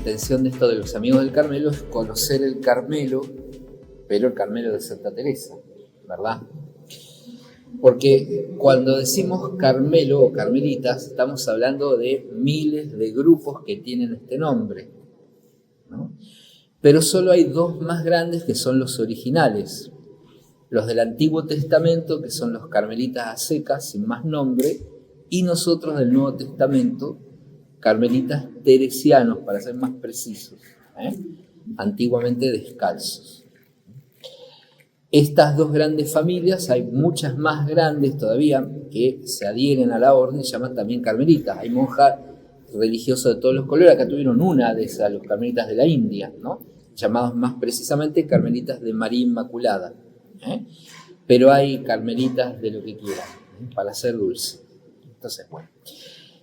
intención de esto de los amigos del Carmelo es conocer el Carmelo, pero el Carmelo de Santa Teresa, ¿verdad? Porque cuando decimos Carmelo o Carmelitas, estamos hablando de miles de grupos que tienen este nombre, ¿no? Pero solo hay dos más grandes que son los originales, los del Antiguo Testamento, que son los carmelitas a secas, sin más nombre, y nosotros del Nuevo Testamento, carmelitas teresianos, para ser más precisos, antiguamente descalzos. Estas dos grandes familias, hay muchas más grandes todavía que se adhieren a la orden, se llaman también carmelitas. Hay monjas religiosas de todos los colores, acá tuvieron una de esas, los carmelitas de la India, ¿no? Llamados más precisamente carmelitas de María Inmaculada. Pero hay carmelitas de lo que quieran, para ser dulce. Entonces, bueno,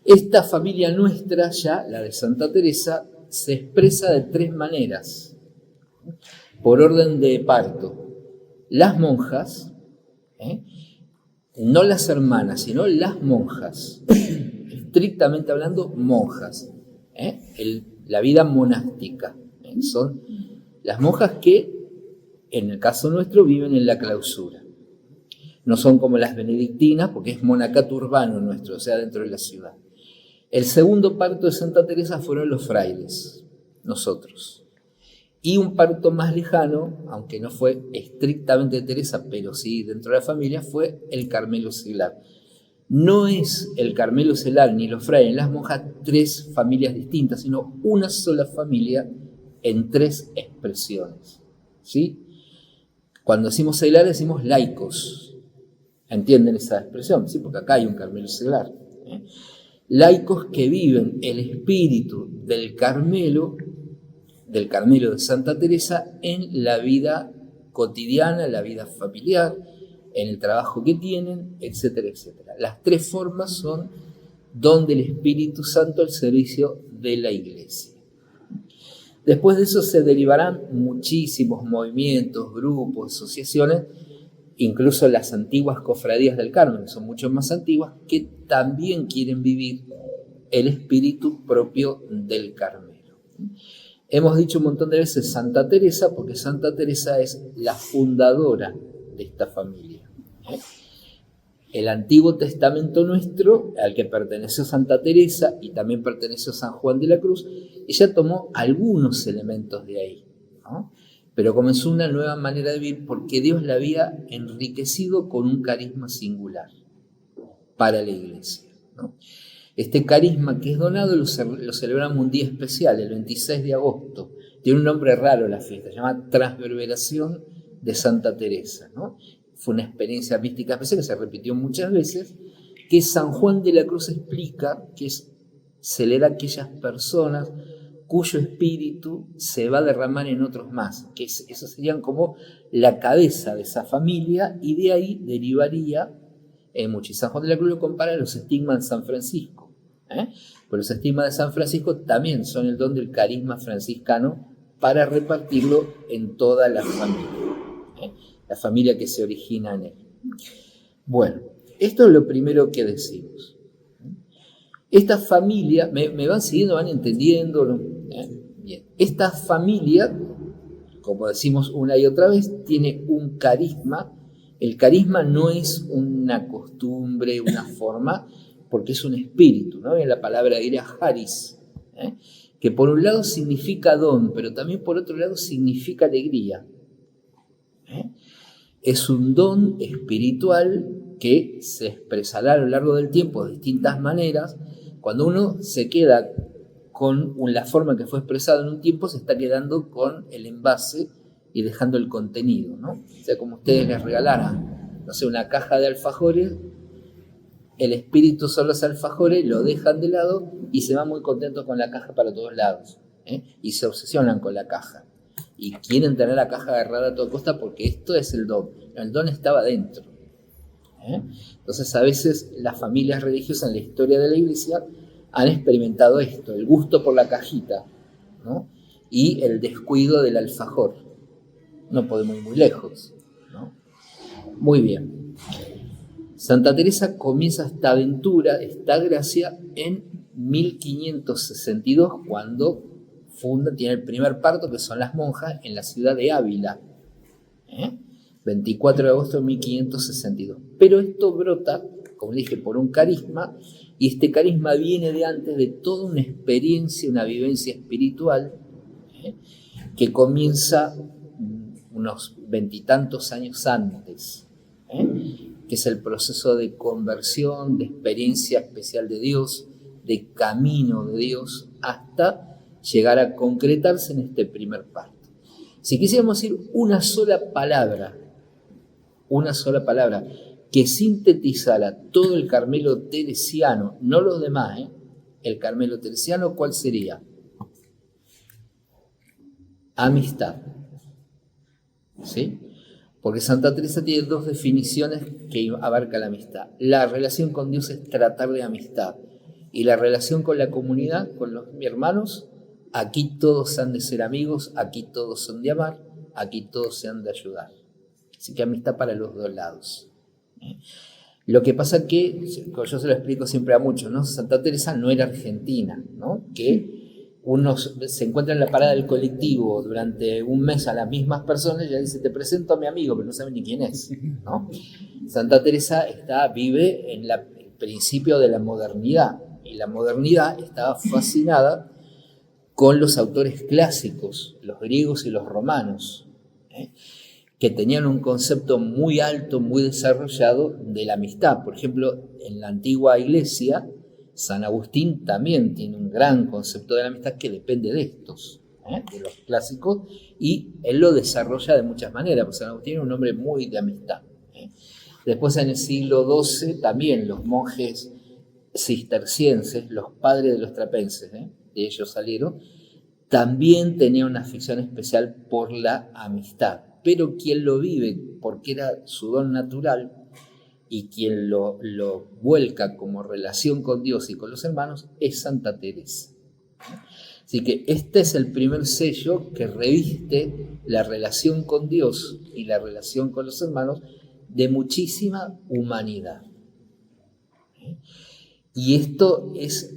esta familia nuestra ya, la de Santa Teresa, se expresa de tres maneras, por orden de parto. Las monjas, no las hermanas, sino las monjas, estrictamente hablando, monjas, la vida monástica, son las monjas que, en el caso nuestro, viven en la clausura. No son como las benedictinas, porque es monacato urbano nuestro, o sea, dentro de la ciudad. El segundo parto de Santa Teresa fueron los frailes, nosotros. Y un parto más lejano, aunque no fue estrictamente de Teresa, pero sí dentro de la familia, fue el Carmelo Seglar. No es el Carmelo Seglar ni los frailes, las monjas, tres familias distintas, sino una sola familia en tres expresiones, ¿sí? Cuando decimos seglar, decimos laicos. ¿Entienden esa expresión? Sí, porque acá hay un Carmelo Seglar. Laicos que viven el espíritu del Carmelo de Santa Teresa en la vida cotidiana, la vida familiar, en el trabajo que tienen, etcétera, etcétera. Las tres formas son don del Espíritu Santo al servicio de la Iglesia. Después de eso se derivarán muchísimos movimientos, grupos, asociaciones, incluso las antiguas cofradías del Carmen, que son mucho más antiguas, que también quieren vivir el espíritu propio del Carmelo. Hemos dicho un montón de veces Santa Teresa, porque Santa Teresa es la fundadora de esta familia. El Antiguo Testamento nuestro, al que perteneció Santa Teresa y también perteneció San Juan de la Cruz, ella tomó algunos elementos de ahí, ¿no? Pero comenzó una nueva manera de vivir porque Dios la había enriquecido con un carisma singular para la Iglesia, ¿no? Este carisma que es donado lo celebramos un día especial, el 26 de agosto. Tiene un nombre raro la fiesta, se llama Transverberación de Santa Teresa, ¿no? Fue una experiencia mística especial que se repitió muchas veces, que San Juan de la Cruz explica que celebra aquellas personas cuyo espíritu se va a derramar en otros más, que esos serían como la cabeza de esa familia, y de ahí derivaría mucho. Y San Juan de la Cruz lo compara a los estigmas de San Francisco. Pero los estigmas de San Francisco también son el don del carisma franciscano para repartirlo en toda la familia, la familia que se origina en él. Bueno, esto es lo primero que decimos. Esta familia, me van siguiendo, van entendiendo, ¿no? Bien. Esta familia, como decimos una y otra vez, tiene un carisma. El carisma no es una costumbre, una forma, porque es un espíritu, ¿no? En la palabra diría haris, que por un lado significa don, pero también por otro lado significa alegría. Es un don espiritual que se expresará a lo largo del tiempo de distintas maneras. Cuando uno se queda con la forma que fue expresada en un tiempo, se está quedando con el envase y dejando el contenido, ¿no? O sea, como ustedes les regalaran, no sé, una caja de alfajores, el espíritu son los alfajores, lo dejan de lado y se van muy contentos con la caja para todos lados, y se obsesionan con la caja y quieren tener la caja agarrada a toda costa porque esto es el don. El don estaba dentro. Entonces, a veces las familias religiosas en la historia de la Iglesia han experimentado esto, el gusto por la cajita, ¿no? Y el descuido del alfajor. No podemos ir muy lejos, ¿no? Muy bien. Santa Teresa comienza esta aventura, esta gracia, en 1562, cuando tiene el primer parto, que son las monjas, en la ciudad de Ávila, 24 de agosto de 1562. Pero esto brota, como dije, por un carisma, y este carisma viene de antes de toda una experiencia, una vivencia espiritual, que comienza unos 20 y tantos años antes, que es el proceso de conversión, de experiencia especial de Dios, de camino de Dios, hasta llegar a concretarse en este primer parto. Si quisiéramos decir una sola palabra que sintetizara todo el Carmelo teresiano, no los demás, el Carmelo teresiano, ¿cuál sería? Amistad. ¿Sí? Porque Santa Teresa tiene dos definiciones que abarca la amistad. La relación con Dios es tratar de amistad. Y la relación con la comunidad, con los hermanos, aquí todos han de ser amigos, aquí todos son de amar, aquí todos se han de ayudar. Así que amistad para los dos lados. Lo que pasa que, yo se lo explico siempre a muchos, ¿no? Santa Teresa no era argentina, ¿no? Que uno se encuentra en la parada del colectivo durante un mes a las mismas personas y ya dice, te presento a mi amigo, pero no sabe ni quién es, ¿no? Santa Teresa vive en el principio de la modernidad, y la modernidad estaba fascinada con los autores clásicos, los griegos y los romanos, que tenían un concepto muy alto, muy desarrollado de la amistad. Por ejemplo, en la antigua iglesia, San Agustín también tiene un gran concepto de la amistad que depende de estos, de los clásicos, y él lo desarrolla de muchas maneras, porque San Agustín era un hombre muy de amistad. Después, en el siglo XII, también los monjes cistercienses, los padres de los trapenses, de ellos salieron, también tenían una afición especial por la amistad. Pero quien lo vive, porque era su don natural, y quien lo vuelca como relación con Dios y con los hermanos, es Santa Teresa. Así que este es el primer sello que reviste la relación con Dios y la relación con los hermanos de muchísima humanidad. Y esto es,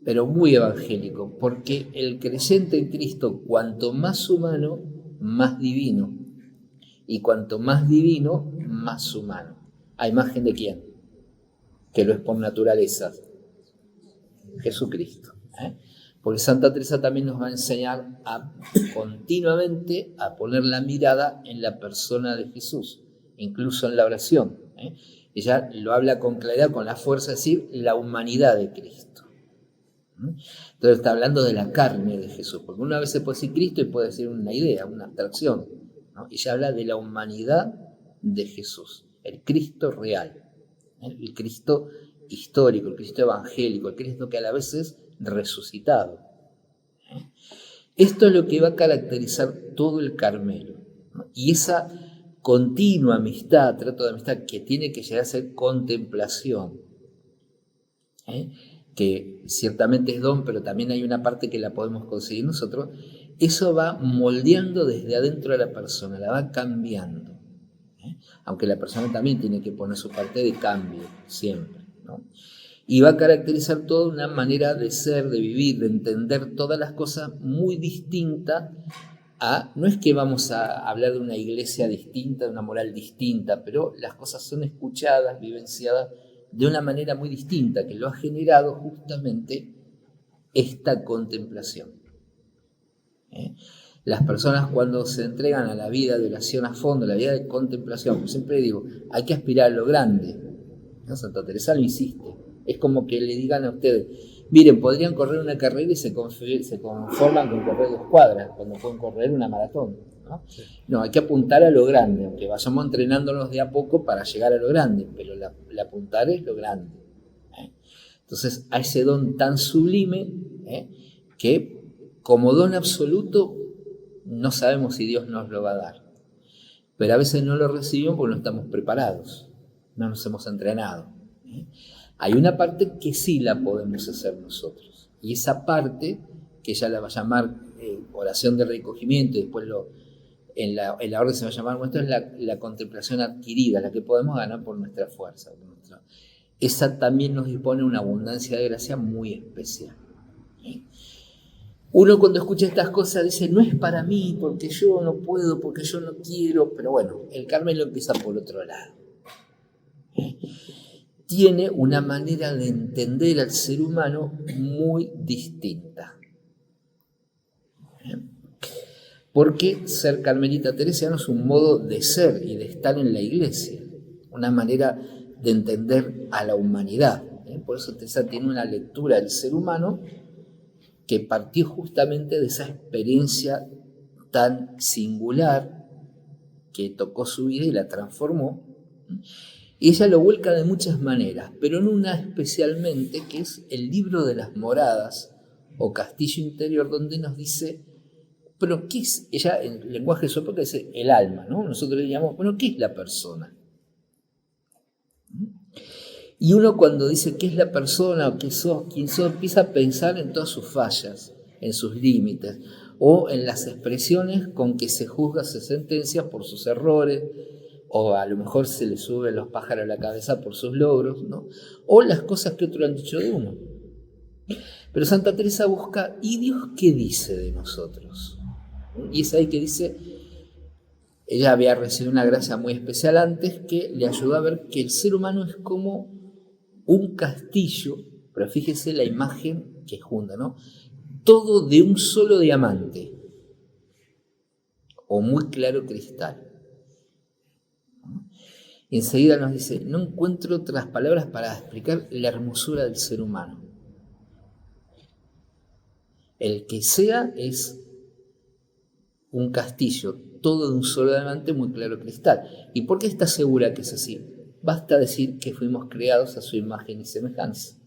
pero muy evangélico, porque el creyente en Cristo, cuanto más humano, más divino. Y cuanto más divino, más humano. ¿A imagen de quién? Que lo es por naturaleza. Jesucristo. Porque Santa Teresa también nos va a enseñar continuamente a poner la mirada en la persona de Jesús, incluso en la oración. Ella lo habla con claridad, con la fuerza, es decir, la humanidad de Cristo. Entonces está hablando de la carne de Jesús, porque una vez se puede decir Cristo y puede decir una idea, una abstracción, ¿no? Ella habla de la humanidad de Jesús, el Cristo real, el Cristo histórico, el Cristo evangélico, el Cristo que a la vez es resucitado. Esto es lo que va a caracterizar todo el Carmelo, ¿no? Y esa continua amistad, trato de amistad, que tiene que llegar a ser contemplación, que ciertamente es don, pero también hay una parte que la podemos conseguir nosotros, eso va moldeando desde adentro de la persona, la va cambiando. Aunque la persona también tiene que poner su parte de cambio, siempre, ¿no? Y va a caracterizar toda una manera de ser, de vivir, de entender todas las cosas muy distinta a, no es que vamos a hablar de una iglesia distinta, de una moral distinta, pero las cosas son escuchadas, vivenciadas de una manera muy distinta, que lo ha generado justamente esta contemplación. Las personas cuando se entregan a la vida de oración a fondo, a la vida de contemplación, siempre digo, hay que aspirar a lo grande, ¿no? Santa Teresa lo insiste. Es como que le digan a ustedes, miren, podrían correr una carrera y se conforman con correr 2 cuadras, cuando pueden correr una maratón, ¿no? No, hay que apuntar a lo grande, aunque vayamos entrenándonos de a poco para llegar a lo grande, pero el apuntar es lo grande. Entonces, a ese don tan sublime, que como don absoluto no sabemos si Dios nos lo va a dar, pero a veces no lo recibimos porque no estamos preparados, no nos hemos entrenado. Hay una parte que sí la podemos hacer nosotros, y esa parte, que ella la va a llamar oración de recogimiento, y después en la orden se va a llamar, esto es la contemplación adquirida, la que podemos ganar por nuestra fuerza. Esa también nos dispone una abundancia de gracia muy especial. Uno cuando escucha estas cosas dice, no es para mí, porque yo no puedo, porque yo no quiero, pero bueno, el Carmelo empieza por otro lado. Tiene una manera de entender al ser humano muy distinta. Porque ser carmelita teresiano es un modo de ser y de estar en la iglesia, una manera de entender a la humanidad. Por eso Teresa tiene una lectura del ser humano que partió justamente de esa experiencia tan singular que tocó su vida y la transformó. Y ella lo vuelca de muchas maneras, pero en una especialmente, que es el libro de las moradas o castillo interior, donde nos dice, pero ¿qué es? Ella en el lenguaje de su época dice el alma, ¿no? Nosotros le llamamos, bueno, ¿qué es la persona? Y uno cuando dice qué es la persona o qué sos, quién sos, empieza a pensar en todas sus fallas, en sus límites, o en las expresiones con que se juzga, se sentencia por sus errores, o a lo mejor se le suben los pájaros a la cabeza por sus logros, ¿no? O las cosas que otros han dicho de uno. Pero Santa Teresa busca, ¿y Dios qué dice de nosotros? Y es ahí que dice, ella había recibido una gracia muy especial antes que le ayudó a ver que el ser humano es como un castillo, pero fíjese la imagen que junta, ¿no? Todo de un solo diamante o muy claro cristal. Y enseguida nos dice, no encuentro otras palabras para explicar la hermosura del ser humano. El que sea es un castillo, todo de un solo diamante, muy claro cristal. ¿Y por qué está segura que es así? Basta decir que fuimos creados a su imagen y semejanza.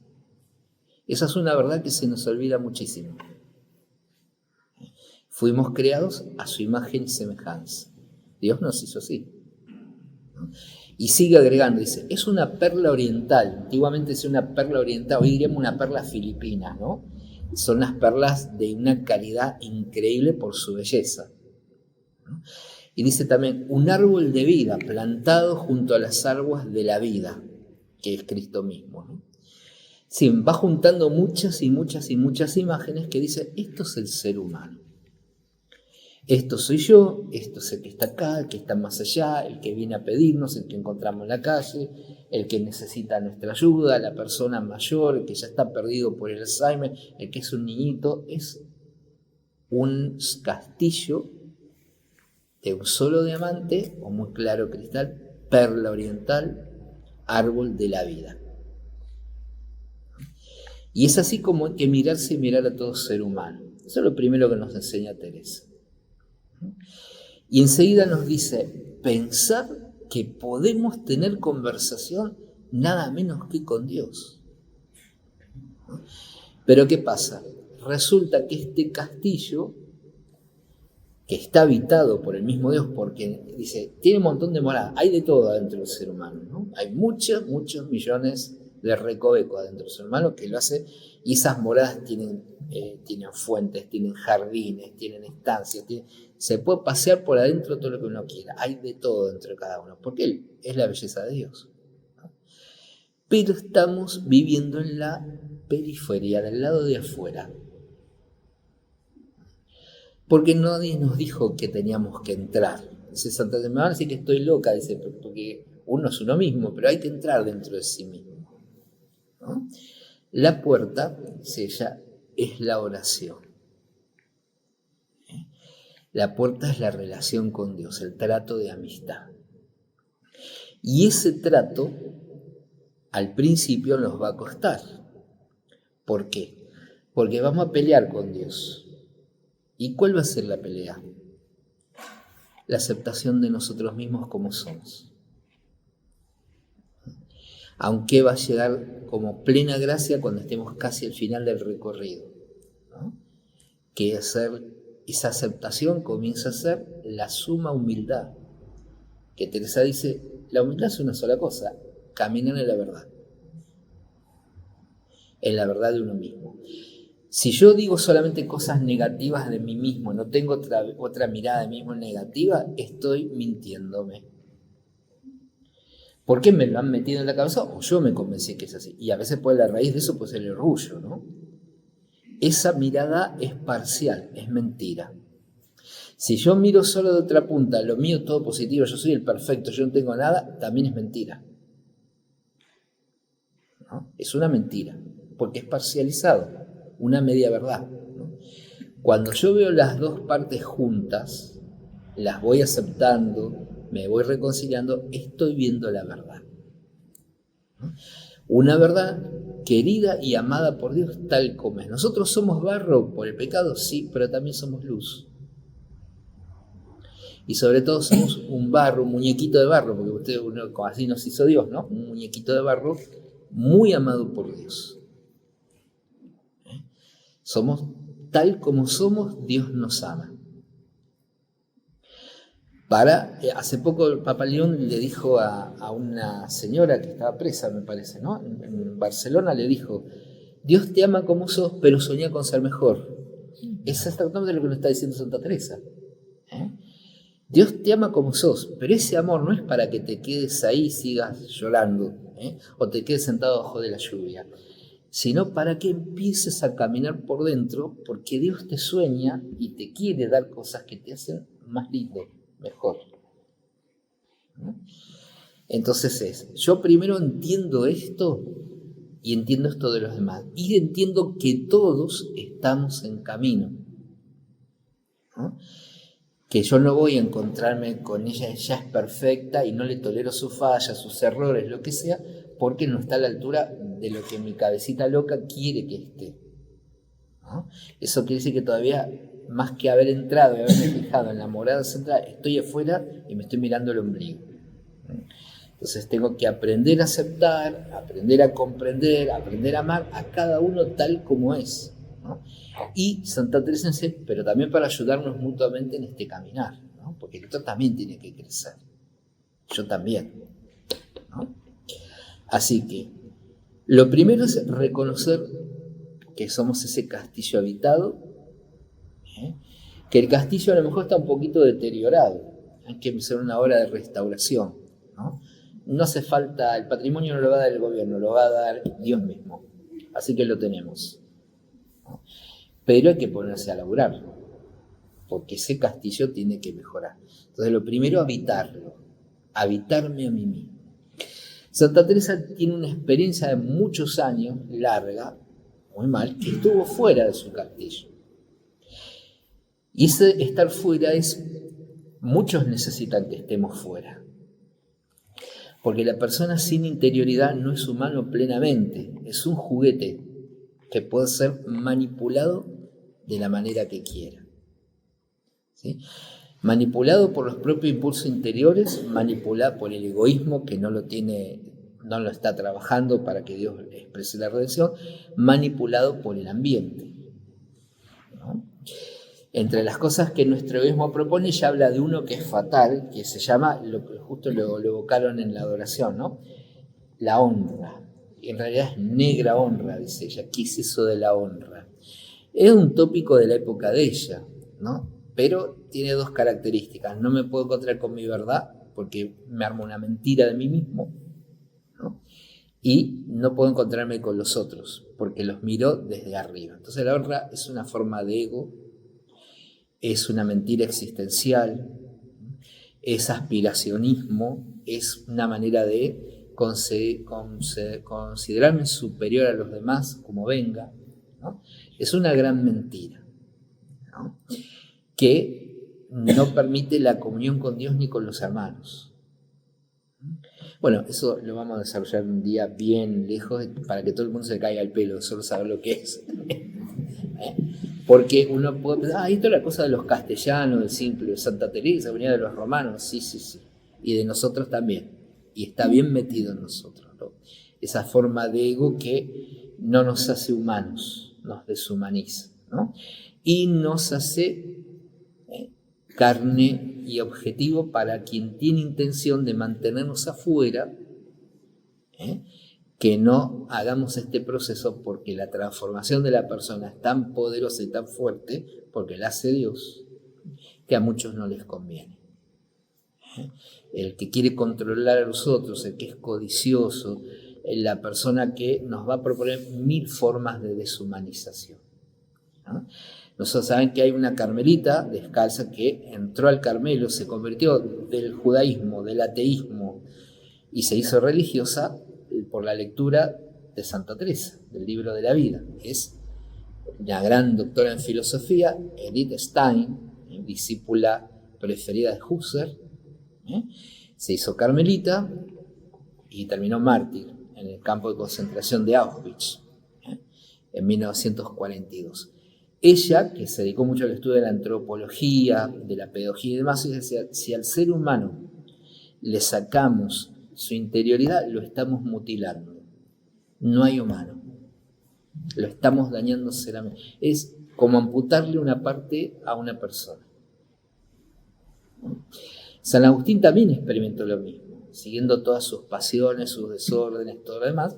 Esa es una verdad que se nos olvida muchísimo. Fuimos creados a su imagen y semejanza. Dios nos hizo así. Y sigue agregando, dice, es una perla oriental. Antiguamente decía una perla oriental, hoy diríamos una perla filipina, ¿no? Son las perlas de una calidad increíble por su belleza, ¿no? Y dice también, un árbol de vida plantado junto a las aguas de la vida, que es Cristo mismo, ¿no? Sí, va juntando muchas y muchas y muchas imágenes que dice, esto es el ser humano. Esto soy yo, esto es el que está acá, el que está más allá, el que viene a pedirnos, el que encontramos en la calle, el que necesita nuestra ayuda, la persona mayor, el que ya está perdido por el Alzheimer, el que es un niñito. Es un castillo de un solo diamante o muy claro cristal, perla oriental, árbol de la vida. Y es así como hay que mirarse y mirar a todo ser humano. Eso es lo primero que nos enseña Teresa. Y enseguida nos dice, pensar que podemos tener conversación nada menos que con Dios. Pero ¿qué pasa? Resulta que este castillo, que está habitado por el mismo Dios, porque dice, tiene un montón de moradas, hay de todo adentro del ser humano, ¿no? Hay muchos millones de recovecos adentro del ser humano que lo hace, y esas moradas tienen fuentes, tienen jardines, tienen estancias, se puede pasear por adentro todo lo que uno quiera, hay de todo dentro de cada uno, porque Él es la belleza de Dios, ¿no? Pero estamos viviendo en la periferia, del lado de afuera, porque nadie nos dijo que teníamos que entrar. Dice Santa Teresa, me van a decir que estoy loca, dice, porque uno es uno mismo, pero hay que entrar dentro de sí mismo, ¿no? La puerta, dice ella, es la oración. La puerta es la relación con Dios, el trato de amistad. Y ese trato, al principio, nos va a costar. ¿Por qué? Porque vamos a pelear con Dios. ¿Y cuál va a ser la pelea? La aceptación de nosotros mismos como somos. Aunque va a llegar como plena gracia cuando estemos casi al final del recorrido, ¿no? Que esa aceptación comienza a ser la suma humildad. Que Teresa dice, la humildad es una sola cosa, caminar en la verdad de uno mismo. Si yo digo solamente cosas negativas de mí mismo, no tengo otra mirada de mí mismo negativa, estoy mintiéndome. ¿Por qué me lo han metido en la cabeza? O yo me convencí que es así. Y a veces la raíz de eso puede ser el orgullo, ¿no? esa mirada es parcial, es mentira. Si yo miro solo de otra punta, lo mío todo positivo, yo soy el perfecto, yo no tengo nada, también es mentira, ¿no? Es una mentira, porque es parcializado, una media verdad, ¿no? Cuando yo veo las dos partes juntas, las voy aceptando, me voy reconciliando, estoy viendo la verdad, ¿no? Una verdad querida y amada por Dios tal como es. Nosotros somos barro por el pecado, sí, pero también somos luz. Y sobre todo somos un barro, un muñequito de barro, porque así nos hizo Dios, ¿no? Un muñequito de barro muy amado por Dios. Somos tal como somos, Dios nos ama. Hace poco el Papa León le dijo a una señora que estaba presa, me parece, ¿no? En Barcelona le dijo, Dios te ama como sos, pero soñá con ser mejor. Es exactamente lo que nos está diciendo Santa Teresa. Dios te ama como sos, pero ese amor no es para que te quedes ahí y sigas llorando, o te quedes sentado bajo de la lluvia, sino para que empieces a caminar por dentro, porque Dios te sueña y te quiere dar cosas que te hacen más lindo, mejor. Entonces yo primero entiendo esto y entiendo esto de los demás, y entiendo que todos estamos en camino, ¿no? Que yo no voy a encontrarme con ella es perfecta y no le tolero sus fallas, sus errores, lo que sea, porque no está a la altura de lo que mi cabecita loca quiere que esté, ¿no? Eso quiere decir que todavía, más que haber entrado y haberme fijado en la morada central, estoy afuera y me estoy mirando el ombligo. Entonces tengo que aprender a aceptar, aprender a comprender, aprender a amar a cada uno tal como es, ¿no? Y Santa Teresa dice, pero también para ayudarnos mutuamente en este caminar, ¿no? Porque el otro también tiene que crecer, yo también, ¿no? Así que lo primero es reconocer que somos ese castillo habitado, que el castillo a lo mejor está un poquito deteriorado, hay que hacer una obra de restauración, ¿no? No hace falta, el patrimonio no lo va a dar el gobierno, lo va a dar Dios mismo, así que lo tenemos, ¿no? Pero hay que ponerse a laburar, porque ese castillo tiene que mejorar. Entonces lo primero, habitarlo, habitarme a mí mismo. Santa Teresa tiene una experiencia de muchos años, larga, muy mal, que estuvo fuera de su castillo. Y ese estar fuera muchos necesitan que estemos fuera. Porque la persona sin interioridad no es humano plenamente, es un juguete que puede ser manipulado de la manera que quiera, ¿sí? Manipulado por los propios impulsos interiores, manipulado por el egoísmo que no lo está trabajando para que Dios exprese la redención, manipulado por el ambiente, ¿no? Entre las cosas que nuestro egoísmo propone, ya habla de uno que es fatal, que se llama, justo lo evocaron en la adoración, ¿no? La honra. En realidad es negra honra, dice ella. ¿Qué es eso de la honra? Es un tópico de la época de ella, ¿no? Pero tiene dos características. No me puedo encontrar con mi verdad, porque me armo una mentira de mí mismo, ¿no? Y no puedo encontrarme con los otros, porque los miro desde arriba. Entonces la honra es una forma de ego, es una mentira existencial, es aspiracionismo, es una manera de considerarme superior a los demás como venga, ¿no? Es una gran mentira, ¿no? Que no permite la comunión con Dios ni con los hermanos. Bueno, eso lo vamos a desarrollar un día bien lejos para que todo el mundo se caiga al pelo, solo saber lo que es. Porque uno puede pensar, esto es la cosa de los castellanos, del simple, de Santa Teresa, venía de los romanos, sí, y de nosotros también, y está bien metido en nosotros, ¿no? Esa forma de ego que no nos hace humanos, nos deshumaniza, ¿no? Y nos hace carne y objetivo para quien tiene intención de mantenernos afuera, que no hagamos este proceso, porque la transformación de la persona es tan poderosa y tan fuerte, porque la hace Dios, que a muchos no les conviene. El que quiere controlar a los otros, el que es codicioso, la persona que nos va a proponer 1000 formas de deshumanización. ¿no? Nosotros saben que hay una carmelita descalza que entró al Carmelo, se convirtió del judaísmo, del ateísmo y se hizo religiosa por la lectura de Santa Teresa, del libro de la vida. Es una gran doctora en filosofía, Edith Stein, discípula preferida de Husserl, se hizo carmelita y terminó mártir en el campo de concentración de Auschwitz en 1942. Ella, que se dedicó mucho al estudio de la antropología, de la pedagogía y demás, decía, si al ser humano le sacamos su interioridad, lo estamos mutilando. No hay humano. Lo estamos dañando seriamente. Es como amputarle una parte a una persona. San Agustín también experimentó lo mismo. Siguiendo todas sus pasiones, sus desórdenes, todo lo demás,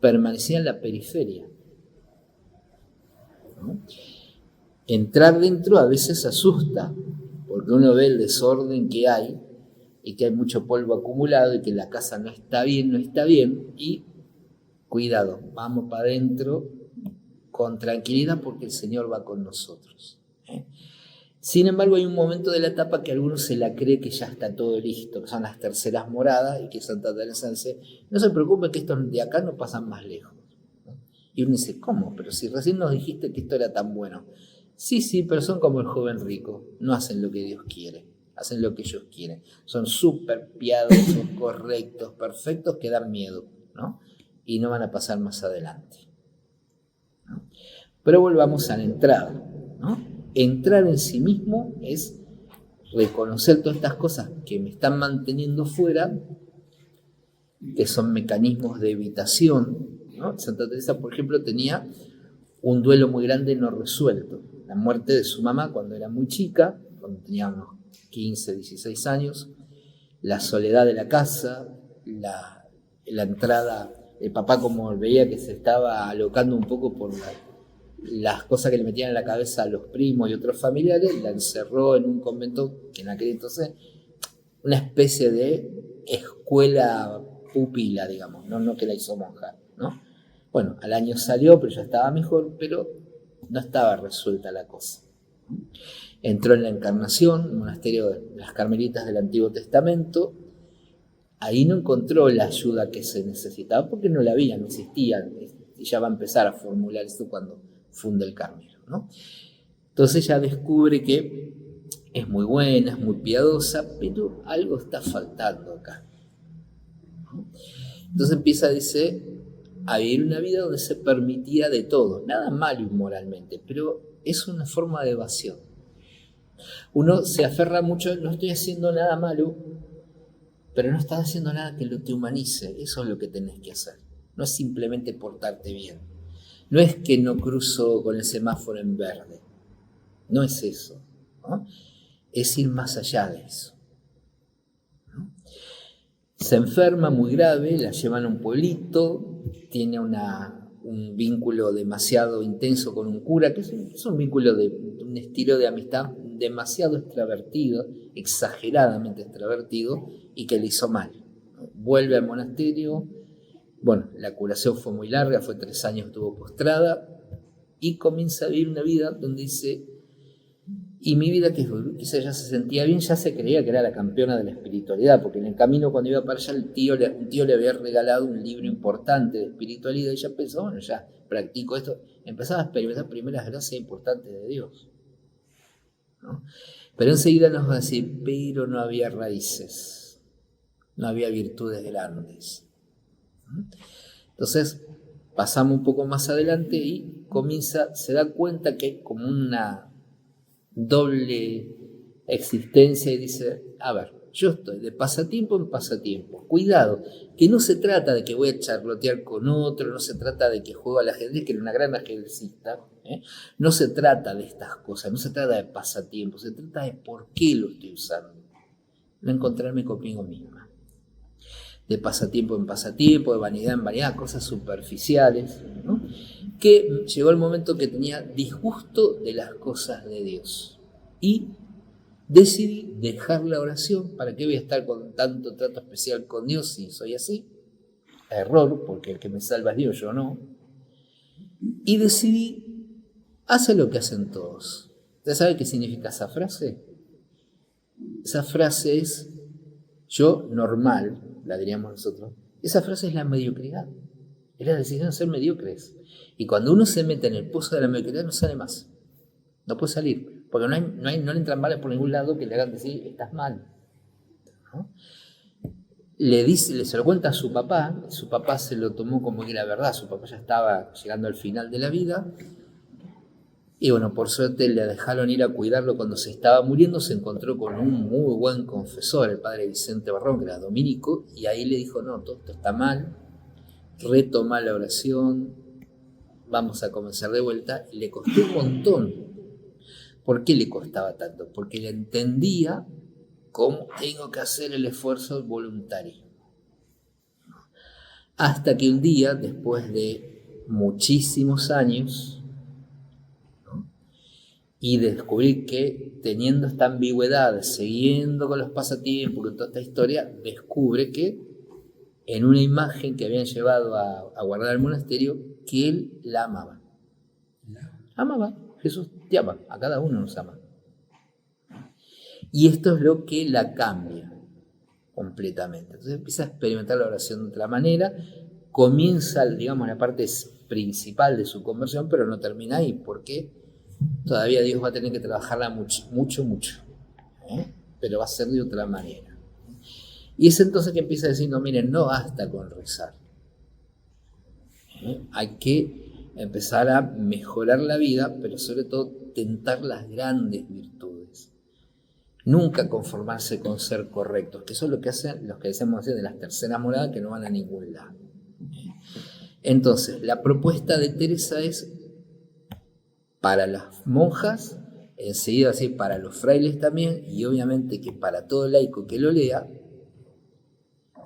permanecía en la periferia. ¿No? Entrar dentro a veces asusta, porque uno ve el desorden que hay y que hay mucho polvo acumulado y que la casa no está bien, y cuidado, vamos para adentro con tranquilidad porque el Señor va con nosotros. Sin embargo, hay un momento de la etapa que algunos se la cree que ya está todo listo, que son las terceras moradas, y que Santa Teresa dice, no se preocupen que estos de acá no pasan más lejos. Y uno dice, ¿cómo? Pero si recién nos dijiste que esto era tan bueno. Sí, pero son como el joven rico, no hacen lo que Dios quiere, hacen lo que ellos quieren. Son súper piadosos, correctos, perfectos, que dan miedo, ¿no? Y no van a pasar más adelante, ¿no? Pero volvamos a la entrada, ¿no? Entrar en sí mismo es reconocer todas estas cosas que me están manteniendo fuera, que son mecanismos de evitación, ¿no? Santa Teresa, por ejemplo, tenía un duelo muy grande no resuelto. La muerte de su mamá cuando era muy chica, cuando tenía unos 15, 16 años, la soledad de la casa, la entrada, el papá como veía que se estaba alocando un poco por las cosas que le metían en la cabeza a los primos y otros familiares, la encerró en un convento que en aquel entonces, una especie de escuela pupila, digamos, no que la hizo monja, ¿no? Bueno, al año salió, pero ya estaba mejor, pero no estaba resuelta la cosa. Entró en la Encarnación, el monasterio de las Carmelitas del Antiguo Testamento. Ahí no encontró la ayuda que se necesitaba porque no la había, no existía. Ella va a empezar a formular esto cuando funda el Carmelo, ¿no? Entonces ella descubre que es muy buena, es muy piadosa, pero algo está faltando acá, ¿no? Entonces empieza, dice, a vivir una vida donde se permitía de todo, nada malo inmoralmente, pero es una forma de evasión. Uno se aferra mucho, no estoy haciendo nada malo, pero no estás haciendo nada que te humanice, eso es lo que tenés que hacer. No es simplemente portarte bien, no es que no cruzo con el semáforo en verde, no es eso, ¿no? Es ir más allá de eso, ¿no? Se enferma muy grave, la llevan a un pueblito, tiene un vínculo demasiado intenso con un cura, que es un vínculo de un estilo de amistad demasiado extravertido, exageradamente extravertido, y que le hizo mal. Vuelve al monasterio, bueno, la curación fue muy larga, fue 3 años, estuvo postrada, y comienza a vivir una vida donde dice, y mi vida, que quizá ya se sentía bien, ya se creía que era la campeona de la espiritualidad, porque en el camino cuando iba para allá un tío le había regalado un libro importante de espiritualidad, y ella pensó, bueno, ya practico esto, empezaba a experimentar primeras gracias importantes de Dios, ¿no? Pero enseguida nos va a decir, pero no había raíces, no había virtudes grandes. Entonces pasamos un poco más adelante y se da cuenta que hay como una doble existencia y dice, a ver, yo estoy de pasatiempo en pasatiempo, cuidado, que no se trata de que voy a charlotear con otro, no se trata de que juego al ajedrez, que era una gran ajedrecista, no se trata de estas cosas, no se trata de pasatiempo, se trata de por qué lo estoy usando, no encontrarme conmigo misma, de pasatiempo en pasatiempo, de vanidad en vanidad, cosas superficiales, ¿no? Que llegó el momento que tenía disgusto de las cosas de Dios y decidí dejar la oración. ¿Para qué voy a estar con tanto trato especial con Dios si soy así? Error, porque el que me salva es Dios, yo no. Y decidí hace lo que hacen todos. ¿Usted sabe qué significa esa frase? Esa frase es yo normal, la diríamos nosotros. Esa frase es la mediocridad. Es la decisión de ser mediocres. Y cuando uno se mete en el pozo de la mediocridad no sale más. No puede salir. Porque no le entran balas por ningún lado que le hagan decir, estás mal. ¿No? Se lo cuenta a su papá se lo tomó como que era verdad, su papá ya estaba llegando al final de la vida, y bueno, por suerte le dejaron ir a cuidarlo cuando se estaba muriendo, se encontró con un muy buen confesor, el padre Vicente Barrón, que era dominico, y ahí le dijo, no, todo esto está mal, retoma la oración, vamos a comenzar de vuelta, y le costó un montón. ¿Por qué le costaba tanto? Porque le entendía cómo tengo que hacer el esfuerzo voluntario. Hasta que un día, después de muchísimos años, ¿no? Y descubrir que teniendo esta ambigüedad, siguiendo con los pasatiempos, con toda esta historia, descubre que en una imagen que habían llevado a guardar al monasterio, que él la amaba. Amaba, Jesús te ama, a cada uno nos ama. Y esto es lo que la cambia completamente. Entonces empieza a experimentar la oración de otra manera, comienza, digamos, la parte principal de su conversión, pero no termina ahí, porque todavía Dios va a tener que trabajarla mucho, pero va a ser de otra manera. Y es entonces que empieza a decir, no, miren, no basta con rezar. Hay que empezar a mejorar la vida, pero sobre todo tentar las grandes virtudes. Nunca conformarse con ser correctos, que eso es lo que hacen los que decimos de las terceras moradas que no van a ningún lado. Entonces, la propuesta de Teresa es para las monjas, enseguida así para los frailes también, y obviamente que para todo laico que lo lea,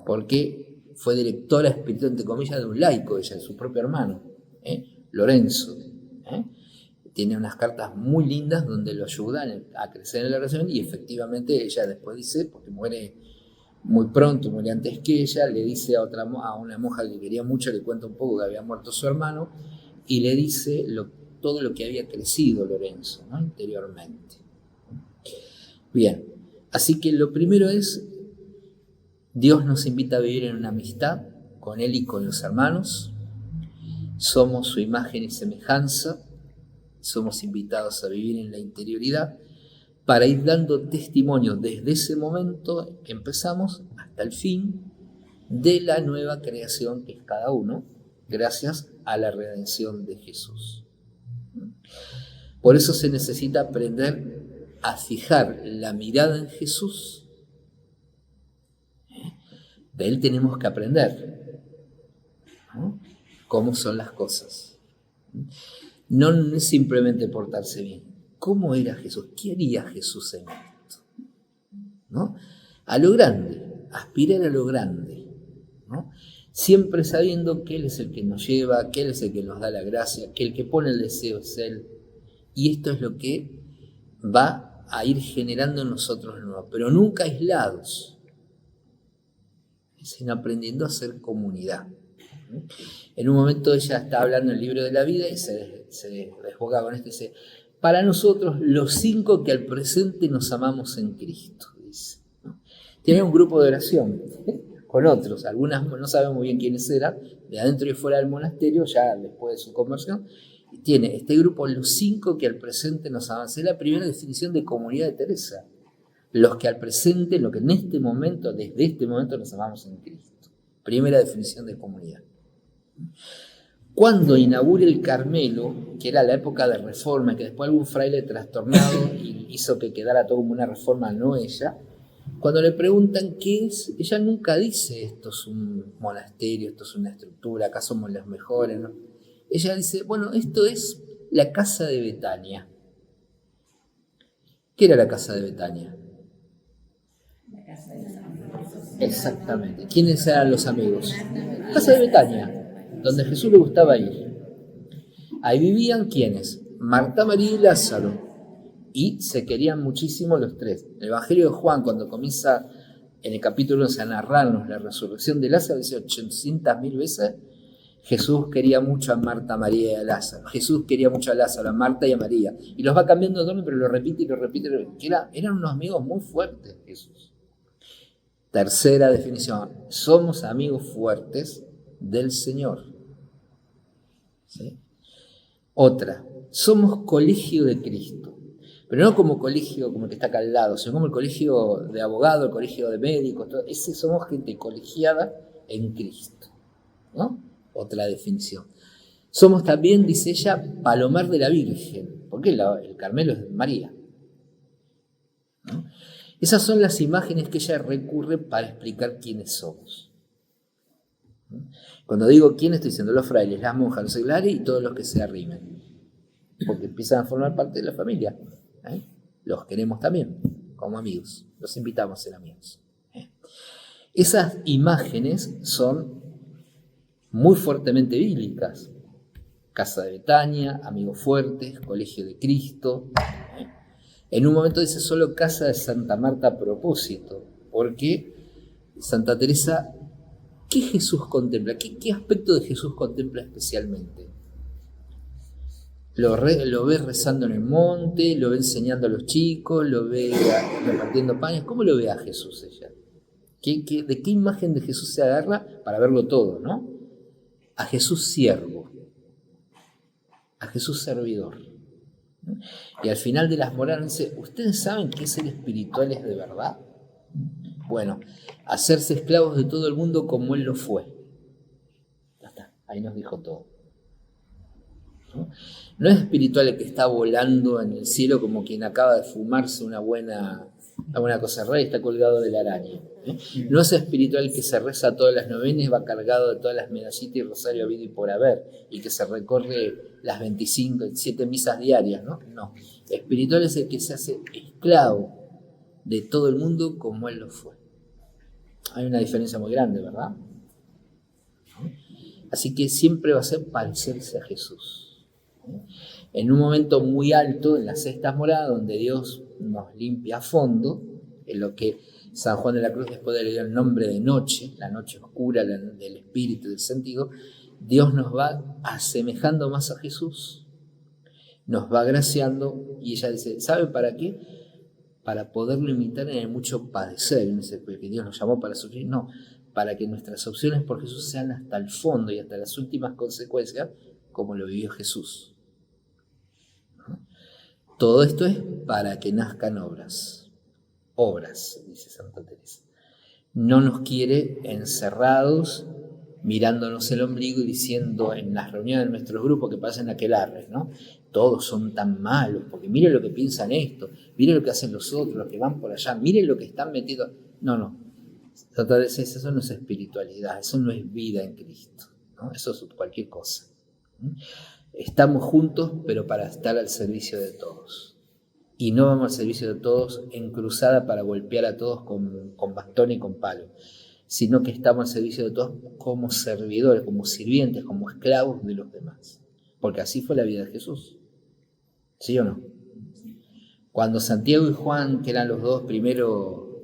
porque fue directora espiritual, entre comillas, de un laico, ella, de su propio hermano, Lorenzo. Tiene unas cartas muy lindas donde lo ayudan a crecer en la oración, y efectivamente ella después dice, porque muere muy pronto, muere antes que ella, le dice a una monja que quería mucho, le cuenta un poco que había muerto su hermano, y le dice todo lo que había crecido Lorenzo, ¿no? Interiormente. Bien, así que lo primero es, Dios nos invita a vivir en una amistad con Él y con los hermanos, somos su imagen y semejanza, somos invitados a vivir en la interioridad para ir dando testimonio desde ese momento que empezamos hasta el fin de la nueva creación que es cada uno, gracias a la redención de Jesús. Por eso se necesita aprender a fijar la mirada en Jesús. De Él tenemos que aprender, ¿no? Cómo son las cosas. No es simplemente portarse bien. ¿Cómo era Jesús? ¿Qué haría Jesús en esto? ¿No? A lo grande, aspirar a lo grande, ¿no? Siempre sabiendo que Él es el que nos lleva, que Él es el que nos da la gracia, que el que pone el deseo es Él. Y esto es lo que va a ir generando en nosotros nuevo, pero nunca aislados, sino aprendiendo a ser comunidad. En un momento ella está hablando el libro de la vida y se desboca con esto y dice, para nosotros los 5 que al presente nos amamos en Cristo, dice, ¿no? Tiene un grupo de oración con otros, algunas no sabemos muy bien quiénes eran, de adentro y fuera del monasterio, ya después de su conversión, y tiene este grupo, los 5 que al presente nos amamos. Es la primera definición de comunidad de Teresa, los que al presente, lo que en este momento, desde este momento nos amamos en Cristo, primera definición de comunidad. Cuando inaugura el Carmelo, que era la época de reforma, que después algún fraile trastornado hizo que quedara todo como una reforma, no ella, cuando le preguntan qué es, ella nunca dice esto es un monasterio, esto es una estructura, acá somos los mejores, ¿no? Ella dice, bueno, esto es la casa de Betania. ¿Qué era la casa de Betania? La casa de los amigos. Exactamente. ¿Quiénes eran los amigos? Casa de Betania, donde Jesús le gustaba ir. Ahí vivían ¿quiénes? Marta, María y Lázaro. Y se querían muchísimo los tres. El Evangelio de Juan, cuando comienza en el capítulo 11 a narrarnos la resurrección de Lázaro, dice 800.000 veces, Jesús quería mucho a Marta, a María y a Lázaro. Jesús quería mucho a Lázaro, a Marta y a María. Y los va cambiando de nombre, pero lo repite y lo repite y lo repite. Eran unos amigos muy fuertes, Jesús. Tercera definición, somos amigos fuertes del Señor. ¿Sí? Otra, somos colegio de Cristo. Pero no como colegio como el que está acá al lado, sino como el colegio de abogados, el colegio de médicos. Ese somos gente colegiada en Cristo, ¿no? Otra definición. Somos también, dice ella, palomar de la Virgen, porque el Carmelo es de María, ¿no? Esas son las imágenes que ella recurre para explicar quiénes somos. Cuando digo quién, estoy diciendo los frailes, las monjas, los seglares y todos los que se arrimen, porque empiezan a formar parte de la familia. Los queremos también, como amigos, los invitamos a ser amigos. Esas imágenes son muy fuertemente bíblicas. Casa de Betania, amigos fuertes, colegio de Cristo. En un momento dice solo casa de Santa Marta a propósito, porque Santa Teresa, ¿qué Jesús contempla? ¿Qué aspecto de Jesús contempla especialmente? Lo ve rezando en el monte, lo ve enseñando a los chicos, lo ve repartiendo panes. ¿Cómo lo ve a Jesús ella? ¿De qué imagen de Jesús se agarra para verlo todo, no? A Jesús siervo, a Jesús servidor. Y al final de las moradas dice, ¿ustedes saben qué ser espiritual es de verdad? Bueno, hacerse esclavos de todo el mundo como Él lo fue. Ya está, ahí nos dijo todo. No es espiritual el que está volando en el cielo como quien acaba de fumarse una buena cosa rara y está colgado de la araña. No es espiritual el que se reza todas las novenas y va cargado de todas las medallitas y rosario habido y por haber, y que se recorre las 7 misas diarias, ¿no? No. Espiritual es el que se hace esclavo de todo el mundo como Él lo fue. Hay una diferencia muy grande, ¿verdad? Así que siempre va a ser parecerse a Jesús. En un momento muy alto, en las sextas moradas, donde Dios nos limpia a fondo, en lo que San Juan de la Cruz después le dio el nombre de noche, la noche oscura del espíritu, del sentido, Dios nos va asemejando más a Jesús, nos va agraciando, y ella dice, ¿sabe para qué? Para poderlo imitar en el mucho padecer, en ese que Dios nos llamó para sufrir, no, para que nuestras opciones por Jesús sean hasta el fondo y hasta las últimas consecuencias, como lo vivió Jesús. Todo esto es para que nazcan obras, dice Santa Teresa. No nos quiere encerrados, mirándonos el ombligo y diciendo en las reuniones de nuestros grupos que pasan aquelarres, ¿no? Todos son tan malos, porque miren lo que piensan esto, miren lo que hacen los otros, los que van por allá, miren lo que están metidos. No. Santa Teresa, eso no es espiritualidad, eso no es vida en Cristo, ¿no? Eso es cualquier cosa. Estamos juntos, pero para estar al servicio de todos. Y no vamos al servicio de todos en cruzada para golpear a todos con bastón y con palo, sino que estamos al servicio de todos como servidores, como sirvientes, como esclavos de los demás. Porque así fue la vida de Jesús. ¿Sí o no? Cuando Santiago y Juan, que eran los dos primeros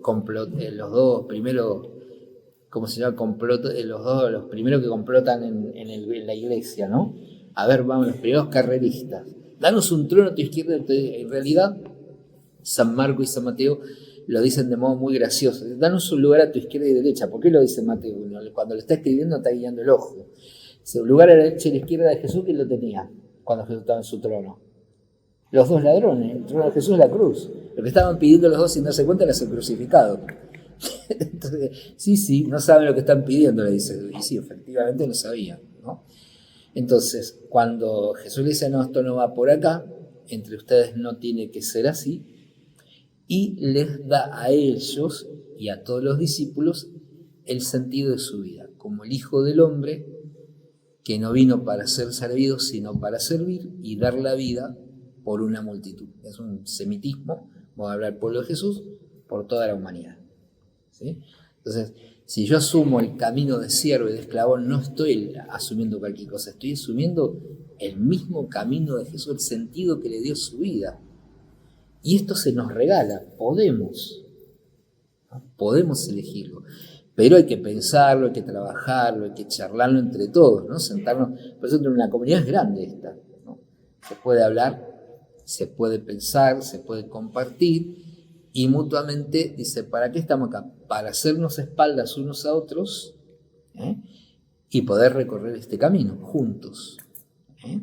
¿cómo se llama? Los primeros que complotan en la iglesia, ¿no? A ver, vamos, los primeros carreristas. Danos un trono a tu izquierda. En realidad, San Marco y San Mateo lo dicen de modo muy gracioso. Danos un lugar a tu izquierda y derecha. ¿Por qué lo dice Mateo? Cuando lo está escribiendo está guiando el ojo. Un lugar a la derecha y a la izquierda de Jesús, ¿quién lo tenía cuando Jesús estaba en su trono? Los dos ladrones. El trono de Jesús es la cruz. Lo que estaban pidiendo los dos sin darse cuenta era ser crucificado. Entonces, sí, no saben lo que están pidiendo, le dice. Y sí, efectivamente lo sabían, ¿no? Entonces, cuando Jesús le dice, no, esto no va por acá, entre ustedes no tiene que ser así, y les da a ellos y a todos los discípulos el sentido de su vida, como el Hijo del Hombre, que no vino para ser servido, sino para servir y dar la vida por una multitud. Es un semitismo, vamos a hablar del pueblo de Jesús, por toda la humanidad. ¿Sí? Entonces, si yo asumo el camino de siervo y de esclavo, no estoy asumiendo cualquier cosa, estoy asumiendo el mismo camino de Jesús, el sentido que le dio su vida. Y esto se nos regala, podemos elegirlo. Pero hay que pensarlo, hay que trabajarlo, hay que charlarlo entre todos, ¿no? Sentarnos. Por eso una comunidad es grande esta, ¿no? Se puede hablar, se puede pensar, se puede compartir y mutuamente dice, ¿para qué estamos acá? Para hacernos espaldas unos a otros, ¿eh? Y poder recorrer este camino juntos, ¿eh?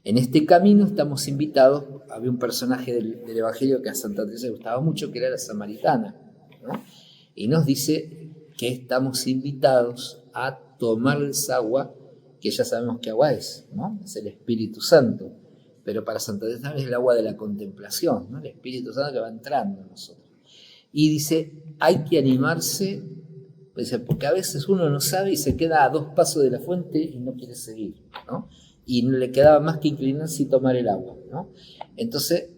En este camino estamos invitados, había un personaje del Evangelio que a Santa Teresa le gustaba mucho, que era la samaritana, ¿no? Y nos dice que estamos invitados a tomar esa agua, que ya sabemos que agua es, ¿no? Es el Espíritu Santo, pero para Santa Teresa es el agua de la contemplación, ¿no? El Espíritu Santo que va entrando en nosotros. Y dice, hay que animarse, dice, porque a veces uno no sabe y se queda a 2 pasos de la fuente y no quiere seguir, ¿no? Y no le quedaba más que inclinarse y tomar el agua, ¿no? Entonces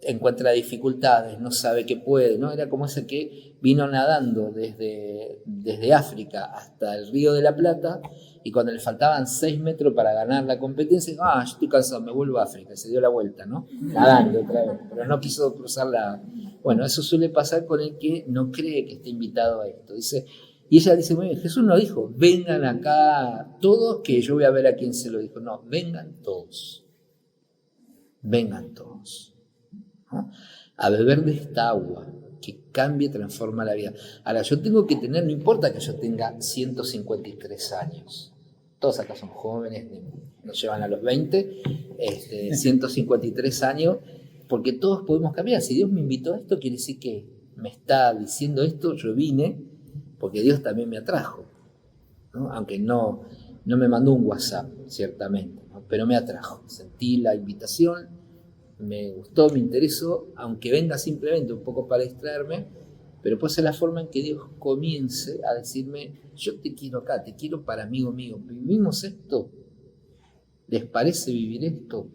encuentra dificultades, no sabe que puede, ¿no? Era como ese que vino nadando desde África hasta el Río de la Plata y cuando le faltaban 6 metros para ganar la competencia, yo estoy cansado, me vuelvo a África, y se dio la vuelta, ¿no? Nadando otra vez, pero no quiso cruzar la... Bueno, eso suele pasar con el que no cree que esté invitado a esto, dice... Y ella dice, muy bien, Jesús no dijo, vengan acá todos, que yo voy a ver a quién se lo dijo. No, vengan todos. Vengan todos, ¿no? A beber de esta agua que cambia y transforma la vida. Ahora, yo tengo que tener, no importa que yo tenga 153 años. Todos acá son jóvenes, nos llevan a los 20, 153 años, porque todos podemos cambiar. Si Dios me invitó a esto, quiere decir que me está diciendo esto, yo vine, porque Dios también me atrajo, ¿no? Aunque no me mandó un WhatsApp, ciertamente, ¿no? Pero me atrajo, sentí la invitación, me gustó, me interesó, aunque venga simplemente un poco para distraerme, pero puede ser la forma en que Dios comience a decirme, yo te quiero acá, te quiero para amigo mío, ¿vivimos esto? ¿Les parece vivir esto?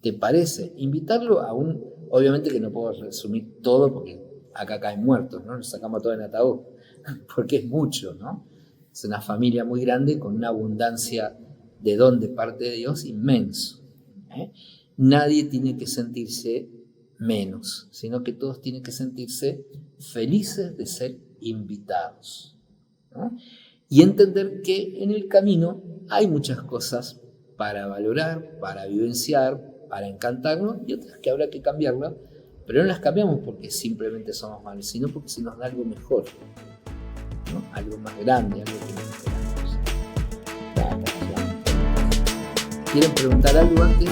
¿Te parece? Invitarlo a obviamente que no puedo resumir todo porque acá caen muertos, ¿no? Los sacamos todo en ataúd, porque es mucho, ¿no? Es una familia muy grande con una abundancia de don de parte de Dios inmenso, ¿eh? Nadie tiene que sentirse menos, sino que todos tienen que sentirse felices de ser invitados, ¿no? Y entender que en el camino hay muchas cosas para valorar, para vivenciar, para encantarnos y otras que habrá que cambiarlas, pero no las cambiamos porque simplemente somos malos, sino porque se nos da algo mejor, ¿no? Algo más grande, algo que no esperamos. ¿Quieren preguntar algo antes?